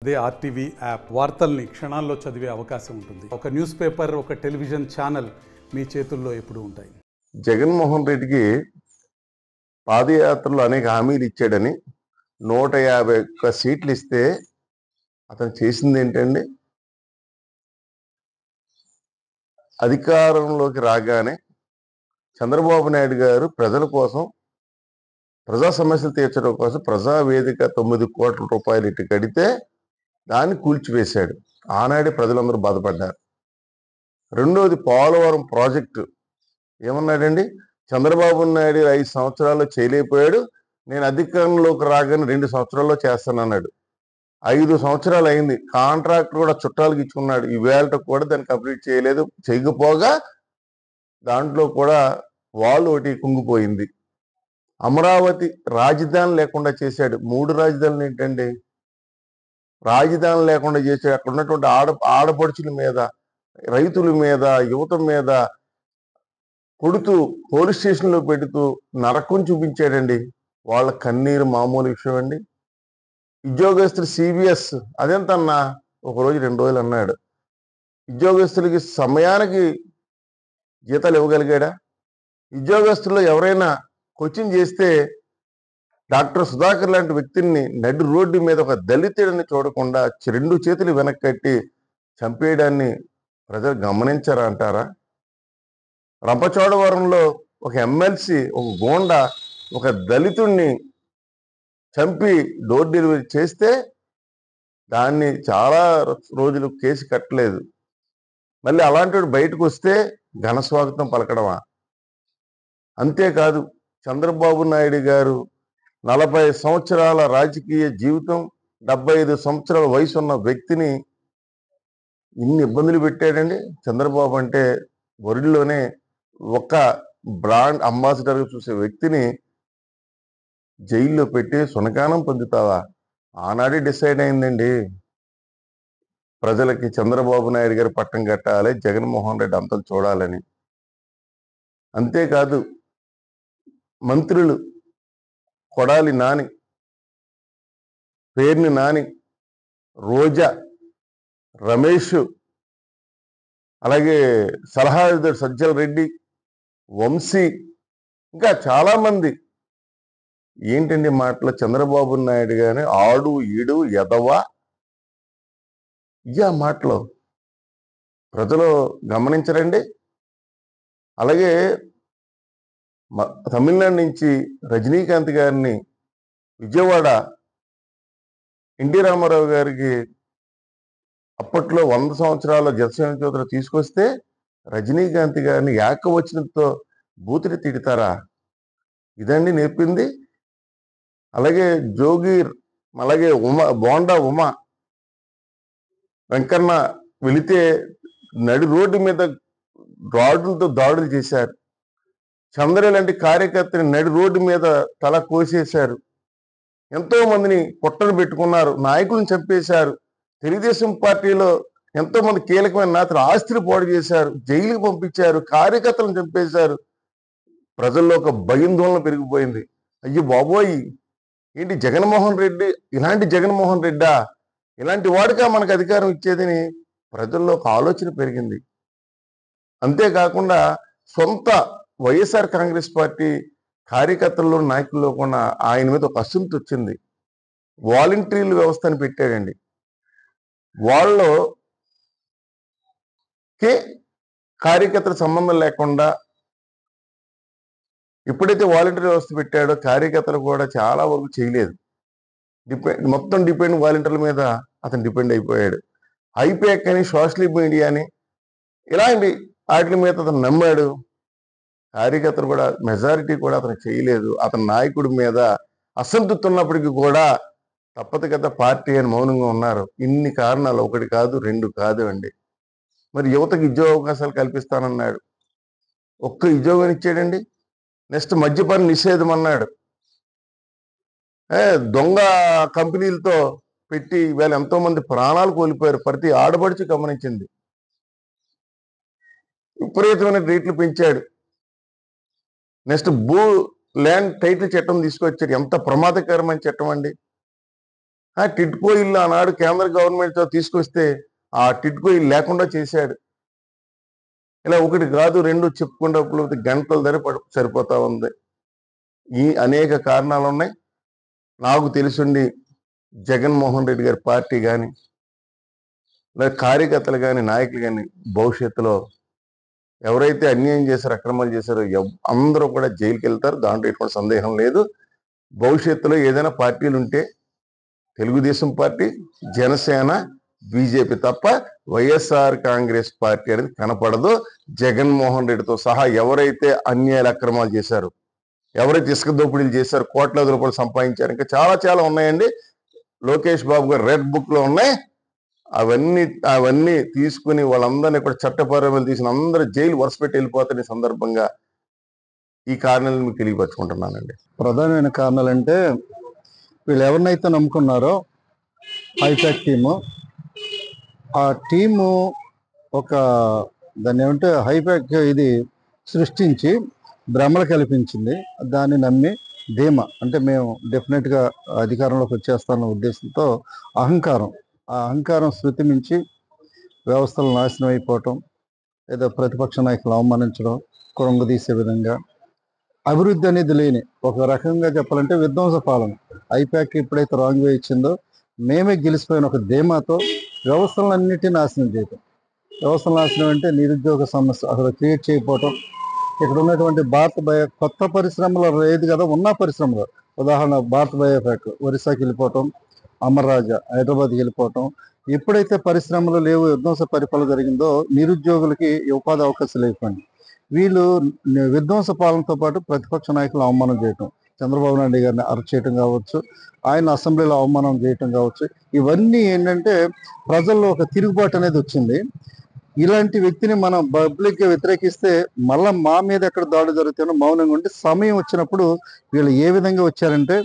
అదే RTV app వార్తల్ని క్షణాల్లో చదివే అవకాశం ఉంటుంది. ఒక న్యూస్ పేపర్, ఒక టెలివిజన్ ఛానల్ మీ చేతుల్లో ఎప్పుడూ ఉంటాయి. జగన్మోహన్ రెడ్డికి పాదయాత్రలో అనేక హామీలు ఇచ్చాడని 151 సీట్లు ఇస్తే అతను చేసింది ఏంటండి? అధికారంలోకి రాగానే చంద్రబాబు నాయుడు గారు ప్రజల కోసం, ప్రజా సమస్యలు తీర్చడం కోసం ప్రజావేదిక 9 కోట్ల రూపాయలు ఇటు కడితే దాన్ని కూల్చివేశాడు. ఆనాడే ప్రజలందరూ బాధపడ్డారు. రెండోది పోలవరం ప్రాజెక్టు ఏమన్నాడండి? చంద్రబాబు నాయుడు 5 సంవత్సరాల్లో చేయలేకపోయాడు, నేను అధికారంలోకి రాగానే 2 సంవత్సరాల్లో చేస్తానన్నాడు. 5 సంవత్సరాలు అయింది. కాంట్రాక్టర్ కూడా చుట్టాలకు ఇచ్చుకున్నాడు. ఈవేళ కూడా దాన్ని కంప్లీట్ చేయలేదు. చేయకపోగా దాంట్లో కూడా వాళ్ళు ఒకటి కుంగిపోయింది. అమరావతి రాజధాని లేకుండా చేశాడు. 3 రాజధానులు ఏంటండి? రాజధాని లేకుండా చేశాడు. అక్కడ ఉన్నటువంటి ఆడపడుచుల మీద, రైతుల మీద, యువత మీద కొడుతూ పోలీస్ స్టేషన్లో పెడుతూ నరకం చూపించాడండి. వాళ్ళ కన్నీరు మామూలు విషయం అండి. ఉద్యోగస్తులు సిబిఎస్ అదెంతన్నా ఒకరోజు 2 రోజులు అన్నాడు. ఉద్యోగస్తులకి సమయానికి జీతాలు ఇవ్వగలిగాడా? ఉద్యోగస్తుల్లో ఎవరైనా కోచింగ్ చేస్తే డాక్టర్ సుధాకర్ లాంటి వ్యక్తిని నడి రోడ్డు మీద ఒక దళితుడిని చూడకుండా 2 చేతులు వెనక్కి కట్టి చంపేయడాన్ని ప్రజలు గమనించారా అంటారా? రంపచోడవరంలో ఒక ఎమ్మెల్సీ, ఒక గోండా ఒక దళితుడిని చంపి డోర్ డెలివరీ చేస్తే దాన్ని చాలా రోజులు కేసు కట్టలేదు. మళ్ళీ అలాంటి బయటకు వస్తే ఘన స్వాగతం పలకడమా? అంతేకాదు, చంద్రబాబు నాయుడు గారు 40 సంవత్సరాల రాజకీయ జీవితం, 75 సంవత్సరాల వయసు ఉన్న వ్యక్తిని ఇన్ని ఇబ్బందులు పెట్టాడండి. చంద్రబాబు అంటే వరల్డ్లోనే ఒక బ్రాండ్ అంబాసిడర్గా చూసే వ్యక్తిని జైల్లో పెట్టి సునకానం పొందుతావా? ఆనాడే డిసైడ్ అయిందండి ప్రజలకి చంద్రబాబు నాయుడు గారు పట్టం కట్టాలి, జగన్మోహన్ రెడ్డి అంతలు చూడాలని. అంతేకాదు, మంత్రులు కొడాలి నాని, పేర్ని నాని, రోజా, రమేష్, అలాగే సలహాదారు సజ్జల రెడ్డి, వంశీ, ఇంకా చాలా మంది ఏంటండి మాటలు? చంద్రబాబు నాయుడు గాని ఆడు ఈడు ఎదవా ఇయ్యా మాటలు ప్రజలు గమనించరండి. అలాగే తమిళనాడు నుంచి రజనీకాంత్ గారిని విజయవాడ ఎన్టీ రామారావు గారికి అప్పట్లో 100 సంవత్సరాల జనసేన జ్యోతిలో తీసుకొస్తే రజనీకాంత్ గారిని ఏకవచనంతో బూతులు తిడతారా? ఇదండి నేర్పింది. అలాగే జోగీర్, అలాగే బోండా ఉమా వెంకన్న వెళితే నడి రోడ్డు మీద రాడ్లతో దాడులు చేశారు. చంద్ర లాంటి కార్యకర్తని నడి రోడ్డు మీద తల కోసేశారు. ఎంతో మందిని పొట్టలు పెట్టుకున్నారు, నాయకులను చంపేశారు. తెలుగుదేశం పార్టీలో ఎంతో మంది కీలకమైన నేతలు ఆస్తులు పాడు చేశారు, జైలుకి పంపించారు, కార్యకర్తలను చంపేశారు. ప్రజల్లో ఒక భయాందోళన పెరిగిపోయింది. అయ్యో బాబోయ్, ఏంటి జగన్మోహన్ రెడ్డి, ఇలాంటి జగన్మోహన్ రెడ్డా, ఇలాంటి వాడిగా మనకు అధికారం ఇచ్చేదని ప్రజల్లో ఒక ఆలోచన పెరిగింది. అంతేకాకుండా సొంత వైఎస్ఆర్ కాంగ్రెస్ పార్టీ కార్యకర్తల్లో, నాయకుల్లో కూడా ఆయన మీద ఒక అసంతృప్తి వచ్చింది. వాలంటీర్ల వ్యవస్థను పెట్టాడండి. వాళ్ళకి కార్యకర్తల సంబంధం లేకుండా ఎప్పుడైతే వాలంటీర్ వ్యవస్థ పెట్టాడో కార్యకర్తలు కూడా చాలా వరకు చేయలేదు. మొత్తం డిపెండ్ వాలంటీర్ల మీద అతను డిపెండ్ అయిపోయాడు. అయిపోయాకని సోషల్ మీడియాని ఇలాంటి వాటి మీద అతను నమ్మాడు. కార్యకర్తలు కూడా మెజారిటీ కూడా అతను చేయలేదు. అతని నాయకుడి మీద అసంతృప్తి ఉన్నప్పటికీ కూడా తప్పదు కదా పార్టీ అని మౌనంగా ఉన్నారు. ఇన్ని కారణాలు, 1 కాదు 2 కాదు అండి. మరి యువతకి ఉద్యోగ అవకాశాలు కల్పిస్తానన్నాడు, ఒక్క ఉద్యోగం ఇచ్చాడండి. నెక్స్ట్ మద్యపాన నిషేధం అన్నాడు. దొంగ కంపెనీలతో పెట్టి వీళ్ళు ఎంతో మంది ప్రాణాలు కోల్పోయారు. ప్రతి ఆడపడుచు గమనించింది. విపరీతమైన రేట్లు పెంచాడు. నెక్స్ట్ ల్యాండ్ టైటిల్ చట్టం తీసుకొచ్చాడు. ఎంత ప్రమాదకరమైన చట్టం అండి. ఆ టిడ్కో ఇల్లు ఆనాడు కేంద్ర గవర్నమెంట్తో తీసుకొస్తే ఆ టిడ్కో ఇల్లు లేకుండా చేశాడు. ఇలా ఒకటి కాదు రెండు చెప్పుకున్నప్పుడు గంటల ధర సరిపోతా ఉంది. ఈ అనేక కారణాలు ఉన్నాయి. నాకు తెలుసుండి జగన్మోహన్ రెడ్డి గారి పార్టీ కానీ లేదా కార్యకర్తలు కానీ నాయకులు కానీ భవిష్యత్తులో ఎవరైతే అన్యాయం చేశారో అక్రమాలు చేశారో అందరూ కూడా జైలుకి వెళ్తారు. దాంట్లో ఎటువంటి సందేహం లేదు. భవిష్యత్తులో ఏదైనా పార్టీలు ఉంటే తెలుగుదేశం పార్టీ, జనసేన, బీజేపీ తప్ప వైఎస్ఆర్ కాంగ్రెస్ పార్టీ అనేది కనపడదు. జగన్మోహన్ రెడ్డితో సహా ఎవరైతే అన్యాయాలు అక్రమాలు చేశారో, ఎవరైతే ఇసుక దోపిడీలు చేశారో, కోట్లాది రూపాయలు సంపాదించారు, ఇంకా చాలా చాలా ఉన్నాయండి. లోకేష్ బాబు గారు రెడ్ బుక్ లో ఉన్నాయి. అవన్నీ తీసుకుని వాళ్ళందరినీ కూడా చట్టపరమైన తీసిన అందరూ జైలు వరుసపెట్టి వెళ్ళిపోతున్న సందర్భంగా ఈ కారణాలను మీకు తెలియపరచుకుంటున్నానండి. ప్రధానమైన కారణాలు అంటే వీళ్ళు ఎవరినైతే నమ్ముకున్నారో హైపాక్ టీము, ఆ టీము ఒక దాన్ని ఏమంటే హైపాక్ ఇది సృష్టించి భ్రమలు కల్పించింది. దాన్ని నమ్మి ధీమా అంటే మేము డెఫినెట్గా అధికారంలోకి వచ్చేస్తామన్న ఉద్దేశంతో ఆ అహంకారం శృతి మించి వ్యవస్థలు నాశనం అయిపోవటం, ఏదో ప్రతిపక్ష నాయకులు అవమానించడం, కృంగదీసే విధంగా అభివృద్ధి అనేది లేని ఒక రకంగా చెప్పాలంటే విధ్వంస పాలన. ఐపాక్ ఎప్పుడైతే రాంగ్ వే ఇచ్చిందో మేమే గెలిచిపోయిన ఒక ధీమాతో వ్యవస్థలన్నిటినీ నాశనం చేయటం. వ్యవస్థల నాశనం అంటే నిరుద్యోగ సమస్య అసలు క్రియేట్ చేయకపోవటం. ఇక్కడ ఉన్నటువంటి భారత్ బయో కొత్త పరిశ్రమలు లేదు కదా, ఉన్న పరిశ్రమలు ఉదాహరణ భారత్ బయోఫ్యాక్ ఒరిస్సాకి వెళ్ళిపోవటం, అమర్ రాజా హైదరాబాద్కి వెళ్ళిపోవటం. ఎప్పుడైతే పరిశ్రమలు లేవు, విధ్వంస పరిపాలన జరిగిందో నిరుద్యోగులకి ఉపాధి అవకాశాలు లేకపోయింది. వీళ్ళు విధ్వంస పాలనతో పాటు ప్రతిపక్ష నాయకులు అవమానం చేయటం, చంద్రబాబు నాయుడు గారిని అరెస్ట్ చేయటం కావచ్చు, ఆయన అసెంబ్లీలో అవమానం చేయటం కావచ్చు, ఇవన్నీ ఏంటంటే ప్రజల్లో ఒక తిరుగుబాటు అనేది వచ్చింది. ఇలాంటి వ్యక్తిని మనం పబ్లిక్గా వ్యతిరేకిస్తే మళ్ళీ మా మీద ఎక్కడ దాడి జరుగుతానో మౌనంగా ఉంటే సమయం వచ్చినప్పుడు వీళ్ళు ఏ విధంగా వచ్చారంటే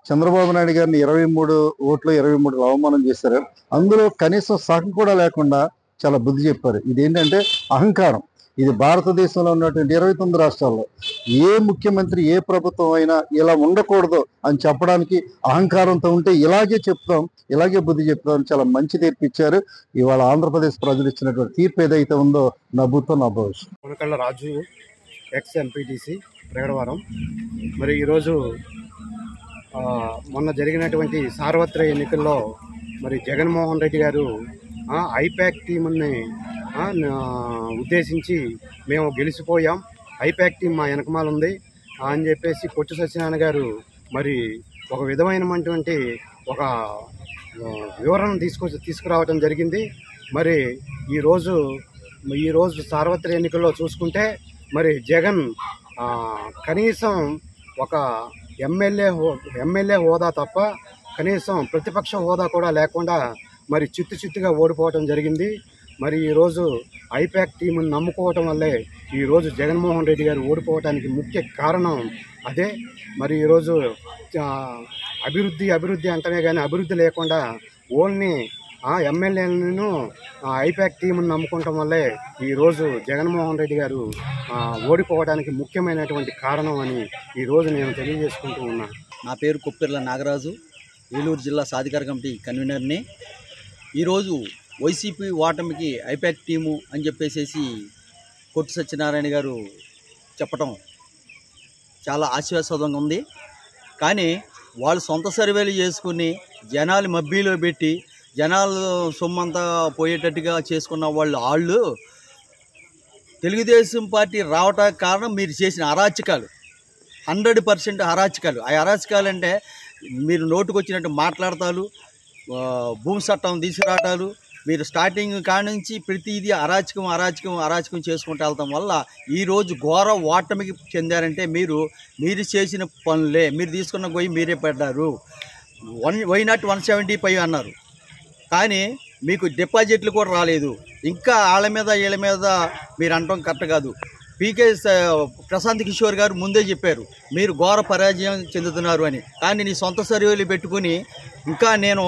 చంద్రబాబు నాయుడు గారిని 23 ఓట్లు 23 అవమానం చేశారు. అందులో కనీసం సహం కూడా లేకుండా చాలా బుద్ధి చెప్పారు. ఇదేంటంటే అహంకారం. ఇది భారతదేశంలో ఉన్నటువంటి 29 రాష్ట్రాల్లో ఏ ముఖ్యమంత్రి ఏ ప్రభుత్వం అయినా ఇలా ఉండకూడదు అని చెప్పడానికి అహంకారంతో ఉంటే ఇలాగే చెప్తాం, ఇలాగే బుద్ధి చెప్తాం. చాలా మంచి తీర్పు ఇచ్చారు. ఇవాళ ఆంధ్రప్రదేశ్ ప్రజలు ఇచ్చినటువంటి తీర్పు ఏదైతే ఉందో నవ్వుతో నా భవిష్యత్. కొనకళ్ళ రాజు ఎక్స్ ఎంపీటీసీ ప్రగడవరం. మరి ఈరోజు మొన్న జరిగినటువంటి సార్వత్రిక ఎన్నికల్లో మరి జగన్మోహన్ రెడ్డి గారు ఐపాక్ టీముని ఉద్దేశించి మేము గెలిచిపోయాం, ఐపాక్ టీం మా వెనకమాల ఉంది అని చెప్పేసి పొట్టి సత్యనారాయణ గారు మరి ఒక విధమైనటువంటి ఒక వివరణ తీసుకురావడం జరిగింది. మరి ఈరోజు సార్వత్రిక ఎన్నికల్లో చూసుకుంటే మరి జగన్ కనీసం ఒక ఎమ్మెల్యే హోదా తప్ప కనీసం ప్రతిపక్ష హోదా కూడా లేకుండా మరి చిత్తుగా ఓడిపోవటం జరిగింది. మరి ఈరోజు ఐపాక్ టీముని నమ్ముకోవటం వల్లే ఈరోజు జగన్మోహన్ రెడ్డి గారు ఓడిపోవటానికి ముఖ్య కారణం అదే. మరి ఈరోజు అభివృద్ధి అంటమే కానీ అభివృద్ధి లేకుండా ఓన్లీ ఎమ్మెల్యేలను ఐపాక్ టీముని నమ్ముకోవటం వల్లే ఈరోజు జగన్మోహన్ రెడ్డి గారు ఓడిపోవడానికి ముఖ్యమైనటువంటి కారణం అని ఈరోజు నేను తెలియజేసుకుంటూ ఉన్నాను. నా పేరు కొప్పెర్ల నాగరాజు, ఏలూరు జిల్లా సాధికార కమిటీ కన్వీనర్ని. ఈరోజు వైసీపీ ఓటమికి ఐపాక్ టీము అని చెప్పేసి పొట్టి సత్యనారాయణ గారు చెప్పటం చాలా ఆశ్వాసంగా ఉంది. కానీ వాళ్ళు సొంత సర్వేలు చేసుకుని జనాలు మబ్బీలో పెట్టి జనాలు సొమ్మంతా పోయేటట్టుగా చేసుకున్న వాళ్ళు తెలుగుదేశం పార్టీ రావటానికి కారణం మీరు చేసిన అరాచకాలు, 100% అరాచకాలు. ఆ అరాచకాలు అంటే మీరు నోటుకొచ్చినట్టు మాట్లాడతారు, భూమి చట్టం తీసుకురావటాలు, మీరు స్టార్టింగ్ కానుంచి ప్రతిదీ అరాచకం చేసుకుంటూ వెళ్తాం వల్ల ఈరోజు ఘోర ఓటమికి చెందారంటే మీరు చేసిన పనులే. మీరు తీసుకున్న గొయ్యి మీరే పడ్డారు. వై నాట్ 175 అన్నారు, కానీ మీకు డిపాజిట్లు కూడా రాలేదు. ఇంకా వీళ్ళ మీద మీరు అనటం కరెక్ట్ కాదు. ప్రశాంత్ కిషోర్ గారు ముందే చెప్పారు మీరు ఘోర పరాజయం చెందుతున్నారు అని. కానీ నీ సొంత సర్వేలు పెట్టుకుని ఇంకా నేను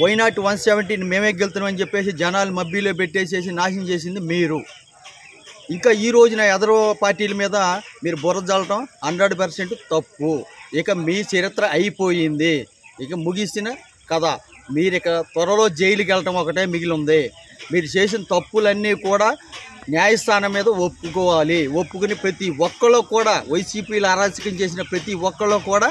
వై నాట్ 170 మేమే గెలుతున్నామని చెప్పేసి జనాలు మబ్బీలో పెట్టేసేసి నాశనం చేసింది మీరు. ఇంకా ఈ రోజున ఎదరో పార్టీల మీద మీరు బుర్ర జల్లటం 100% తప్పు. ఇక మీ చరిత్ర అయిపోయింది, ఇక ముగిసిన కదా. మీరు ఇక త్వరలో జైలుకి వెళ్ళటం ఒకటే మిగిలి ఉంది. మీరు చేసిన తప్పులన్నీ కూడా న్యాయస్థానం మీద ఒప్పుకుని ప్రతి ఒక్కళ్ళు కూడా వైసీపీలు అరాచకం చేసిన ప్రతి ఒక్కళ్ళు కూడా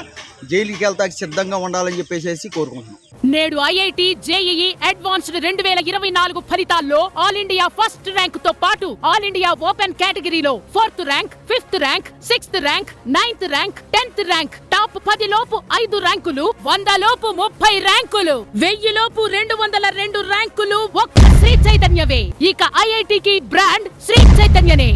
జైలుకి వెళ్తాకి సిద్ధంగా ఉండాలని చెప్పేసి కోరుకుంటున్నాం. నేడు ఐఐటి జేఈఈ అడ్వాన్స్డ్ 2024 ఫలితాల్లో ఆల్ ఇండియా ఫస్ట్ ర్యాంక్ తో పాటు ఆల్ ఇండియా ఓపెన్ కేటగిరీలో 4th rank, 5th rank, 6th rank, 9th rank, 10th rank, top 10 లోపు 5 ర్యాంకులు, 100 లోపు 30 ర్యాంకులు, 1000 లోపు 202 ర్యాంకులు ఒక్క శ్రీ చైతన్యవే. ఇక ఐఐటికి బ్రాండ్ శ్రీ చైతన్యనే.